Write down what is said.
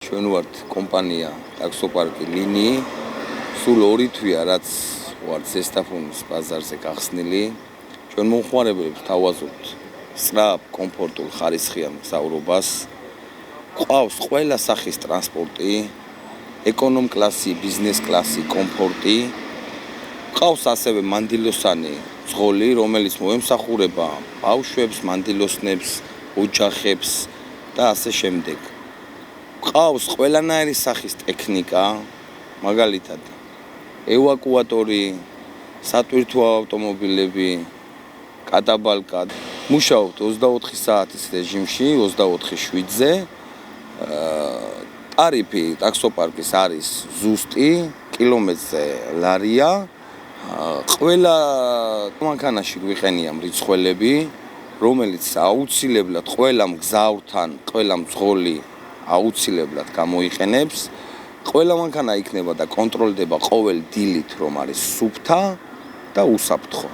ჩვენ ვართ კომპანია ტაქსოპარკი ლინიი. სულ 2 თვეა რაც ვართ ზესტაფონის ბაზარზე გახსნილი. ჩვენ მომხმარებლებს თავაზობთ სწრაფ, კომფორტულ, ხარისხიან მგზავრობას. ყავს ყველა სახის ტრანსპორტი, ეკონომ კლასი, ბიზნეს კლასი, კომფორტი. ყავს ასევე მანდილოსანი ძღოლი, რომელიც მოემსახურება ბავშვებს, მანდილოსნებს, ოჯახებს და ასე შემდეგ. ყავს ყველანაირი სახის ტექნიკა, მაგალითად ევაკუატორი, სატვირთო ავტომობილები, კატაბალკა. მუშაობთ 24 საათის რეჟიმში, 24/7-ზე. ტარიფი ტაქსოპარკის არის ზუსტი, კილომეტრზე ლარია. ყველა მანქანაში გვიყენია მრიცხველები, რომელიც აუცილებლად ყველა მგზავრთან, ყველა მძღოლი აუცილებლად გამოიყენებს. ყველა მანქანა იქნება და კონტროლდება ყოველ დილით, რომ არის სუფთა და უსაფრთხო.